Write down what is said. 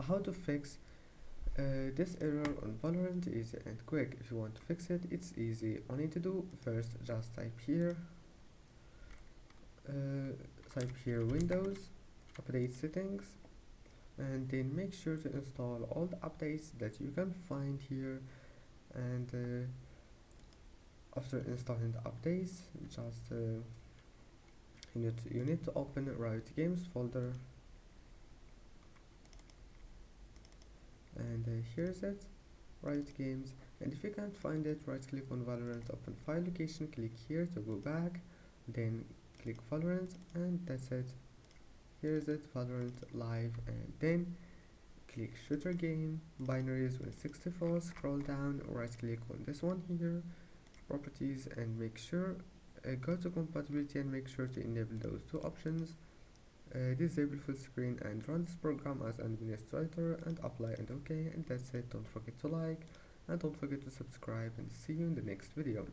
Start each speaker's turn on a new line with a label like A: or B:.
A: how to fix this error on Valorant. Easy and quick. If you want to fix it, it's easy. All you need to do first, just type here Windows, update settings, and then make sure to install all the updates that you can find here. And after installing the updates, just you need to open Riot Games folder, and here's it, Riot Games. And if you can't find it, right click on Valorant, open file location, click here to go back, then click Valorant, and that's it. Here's it, Valorant live, and then click shooter game, binaries 164, scroll down, right click on this one here, properties, and make sure go to compatibility and make sure to enable those two options. Disable full screen and run this program as an administrator, and apply and OK, and that's it. Don't forget to like and don't forget to subscribe, and see you in the next video.